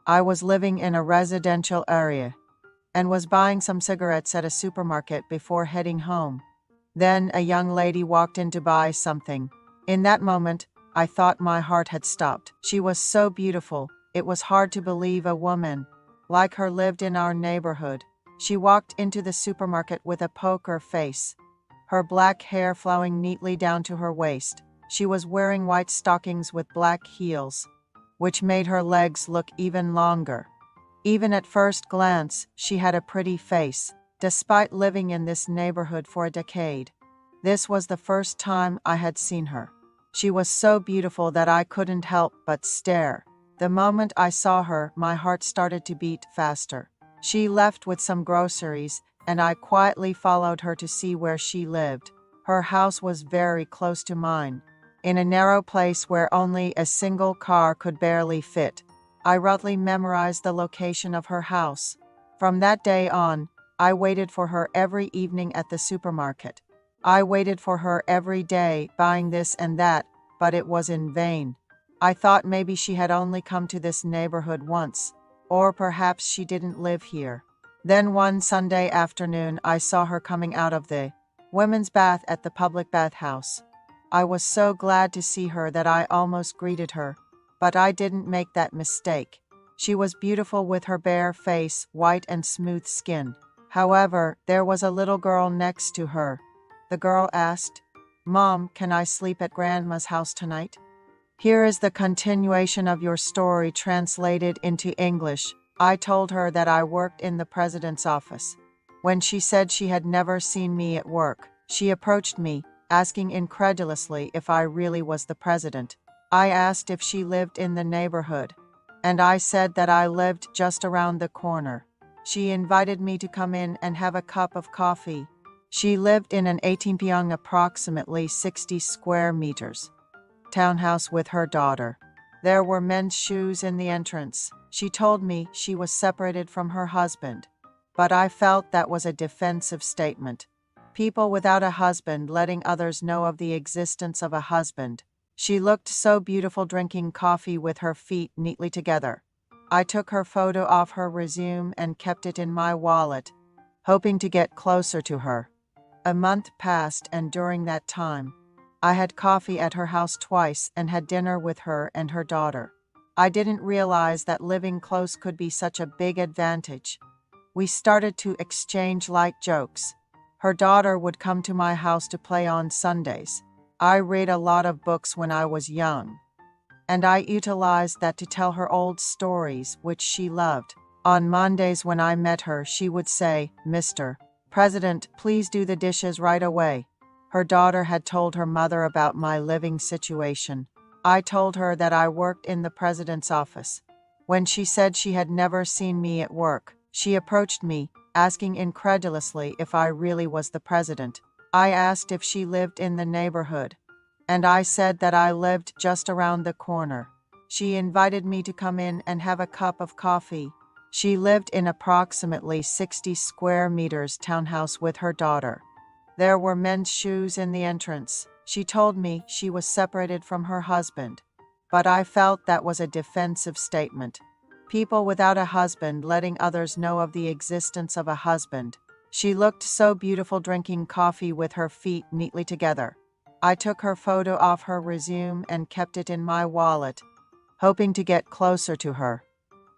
I was living in a residential area and was buying some cigarettes at a supermarket before heading home. Then a young lady walked in to buy something. In that moment, I thought my heart had stopped. She was so beautiful, it was hard to believe a woman like her lived in our neighborhood. She walked into the supermarket with a poker face, her black hair flowing neatly down to her waist. She was wearing white stockings with black heels, which made her legs look even longer. Even at first glance, she had a pretty face. Despite living in this neighborhood for a decade, this was the first time I had seen her. She was so beautiful that I couldn't help but stare. The moment I saw her, my heart started to beat faster. She left with some groceries, and I quietly followed her to see where she lived. Her house was very close to mine, in a narrow place where only a single car could barely fit. I roughly memorized the location of her house. From that day on, I waited for her every evening at the supermarket. I waited for her every day, buying this and that, but it was in vain. I thought maybe she had only come to this neighborhood once, or perhaps she didn't live here. Then one Sunday afternoon, I saw her coming out of the women's bath at the public bathhouse. I was so glad to see her that I almost greeted her, but I didn't make that mistake. She was beautiful with her bare face, white and smooth skin. However, there was a little girl next to her. The girl asked, "Mom, can I sleep at Grandma's house tonight?" Here is the continuation of your story translated into English. I told her that I worked in the president's office. When she said she had never seen me at work, she approached me, asking incredulously if I really was the president. I asked if she lived in the neighborhood, and I said that I lived just around the corner. She invited me to come in and have a cup of coffee. She lived in an 18-pyong, approximately 60 square meters, townhouse with her daughter. There were men's shoes in the entrance. She told me she was separated from her husband, but I felt that was a defensive statement. People without a husband letting others know of the existence of a husband. She looked so beautiful drinking coffee with her feet neatly together. I took her photo off her resume and kept it in my wallet, hoping to get closer to her. A month passed, and during that time, I had coffee at her house twice and had dinner with her and her daughter. I didn't realize that living close could be such a big advantage. We started to exchange light jokes. Her daughter would come to my house to play on Sundays. I read a lot of books when I was young, and I utilized that to tell her old stories, which she loved. On Mondays when I met her, she would say, "Mr. President, please do the dishes right away." Her daughter had told her mother about my living situation. I told her that I worked in the president's office. When she said she had never seen me at work, she approached me, asking incredulously if I really was the president. I asked if she lived in the neighborhood, and I said that I lived just around the corner. She invited me to come in and have a cup of coffee. She lived in approximately 60 square meters townhouse with her daughter. There were men's shoes in the entrance. She told me she was separated from her husband, but I felt that was a defensive statement. People without a husband letting others know of the existence of a husband. She looked so beautiful drinking coffee with her feet neatly together. I took her photo off her resume and kept it in my wallet, hoping to get closer to her.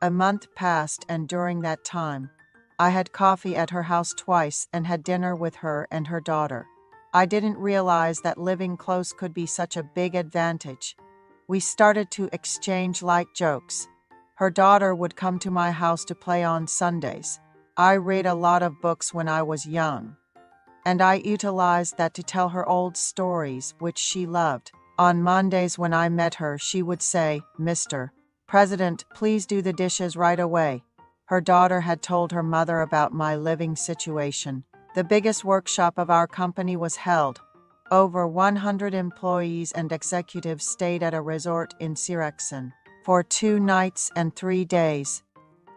A month passed, and during that time, I had coffee at her house twice and had dinner with her and her daughter. I didn't realize that living close could be such a big advantage. We started to exchange light jokes. Her daughter would come to my house to play on Sundays. I read a lot of books when I was young, and I utilized that to tell her old stories, which she loved. On Mondays when I met her, she would say, "Mr. President, please do the dishes right away." Her daughter had told her mother about my living situation. The biggest workshop of our company was held. Over 100 employees and executives stayed at a resort in Sirexen for 2 nights and 3 days.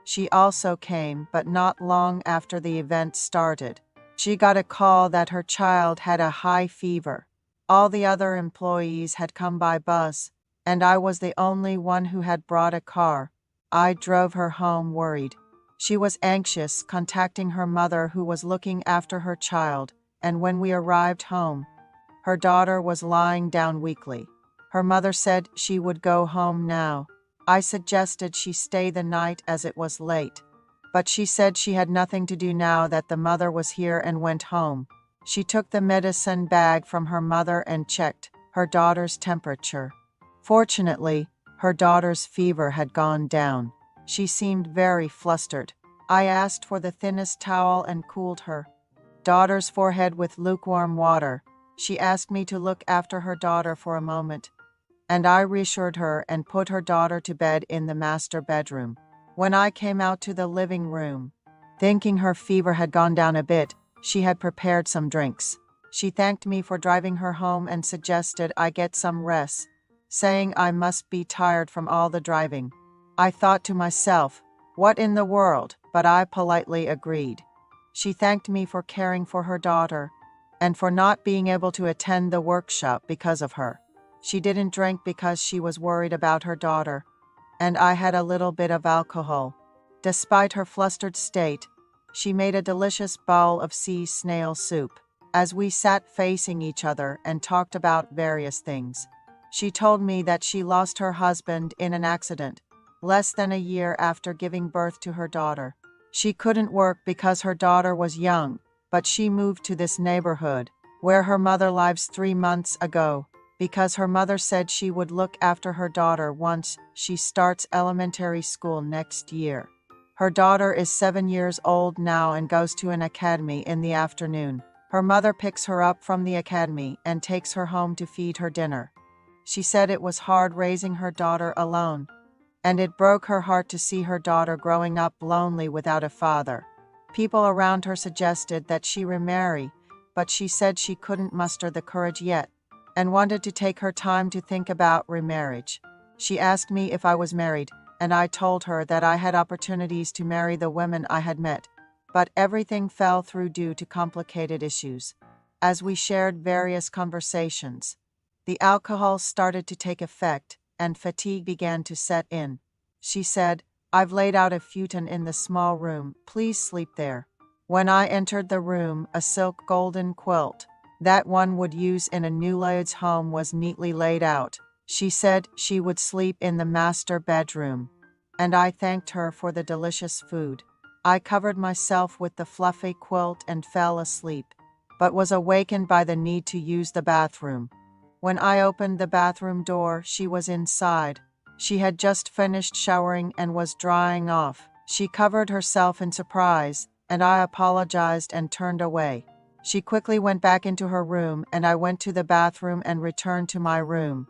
She also came, but not long after the event started. She got a call that her child had a high fever. All the other employees had come by bus, and I was the only one who had brought a car. I drove her home worried. She was anxious, contacting her mother who was looking after her child, and when we arrived home, her daughter was lying down weakly. Her mother said she would go home now. I suggested she stay the night as it was late, but she said she had nothing to do now that the mother was here and went home. She took the medicine bag from her mother and checked her daughter's temperature. Fortunately, her daughter's fever had gone down. She seemed very flustered. I asked for the thinnest towel and cooled her daughter's forehead with lukewarm water. She asked me to look after her daughter for a moment, and I reassured her and put her daughter to bed in the master bedroom. When I came out to the living room, thinking her fever had gone down a bit, she had prepared some drinks. She thanked me for driving her home and suggested I get some rest, saying I must be tired from all the driving. I thought to myself, what in the world? But I politely agreed. She thanked me for caring for her daughter and for not being able to attend the workshop because of her. She didn't drink because she was worried about her daughter, and I had a little bit of alcohol. Despite her flustered state, she made a delicious bowl of sea snail soup. As we sat facing each other and talked about various things, she told me that she lost her husband in an accident less than a year after giving birth to her daughter. She couldn't work because her daughter was young, but she moved to this neighborhood where her mother lives 3 months ago because her mother said she would look after her daughter once she starts elementary school next year. Her daughter is 7 years old now and goes to an academy in the afternoon. Her mother picks her up from the academy and takes her home to feed her dinner. She said it was hard raising her daughter alone, and it broke her heart to see her daughter growing up lonely without a father. People around her suggested that she remarry, but she said she couldn't muster the courage yet and wanted to take her time to think about remarriage. She asked me if I was married, and I told her that I had opportunities to marry the women I had met, but everything fell through due to complicated issues. As we shared various conversations, the alcohol started to take effect, and fatigue began to set in. She said, I've laid out a futon in the small room, please sleep there. When I entered the room, a silk golden quilt that one would use in a new lady's home was neatly laid out. She said she would sleep in the master bedroom, and I thanked her for the delicious food. I covered myself with the fluffy quilt and fell asleep, but was awakened by the need to use the bathroom. When I opened the bathroom door, she was inside. She had just finished showering and was drying off. She covered herself in surprise, and I apologized and turned away. She quickly went back into her room, and I went to the bathroom and returned to my room.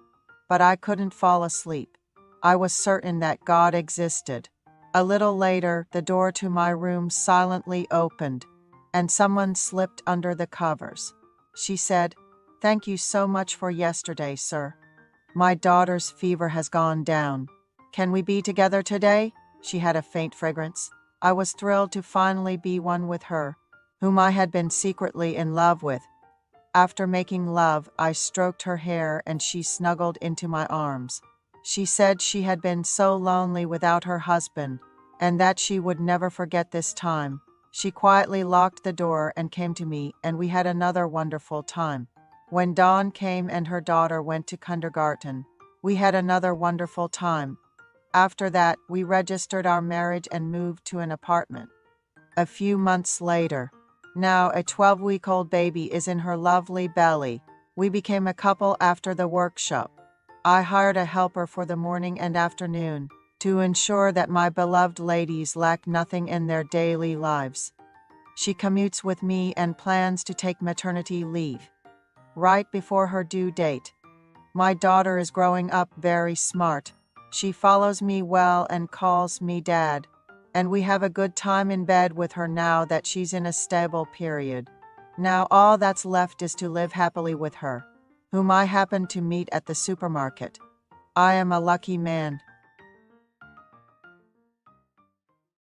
But I couldn't fall asleep. I was certain that God existed. A little later, the door to my room silently opened, and someone slipped under the covers. She said, Thank you so much for yesterday, sir. My daughter's fever has gone down. Can we be together today? She had a faint fragrance. I was thrilled to finally be one with her, whom I had been secretly in love with. After making love, I stroked her hair and she snuggled into my arms. She said she had been so lonely without her husband, and that she would never forget this time. She quietly locked the door and came to me, and we had another wonderful time. When dawn came and her daughter went to kindergarten, we had another wonderful time. After that, we registered our marriage and moved to an apartment. A few months later, now a 12-week-old baby is in her lovely belly. We became a couple after the workshop. I hired a helper for the morning and afternoon to ensure that my beloved ladies lack nothing in their daily lives. She commutes with me and plans to take maternity leave right before her due date. My daughter is growing up very smart. She follows me well and calls me Dad, and we have a good time in bed with her now that she's in a stable period. Now all that's left is to live happily with her, whom I happened to meet at the supermarket. I am a lucky man.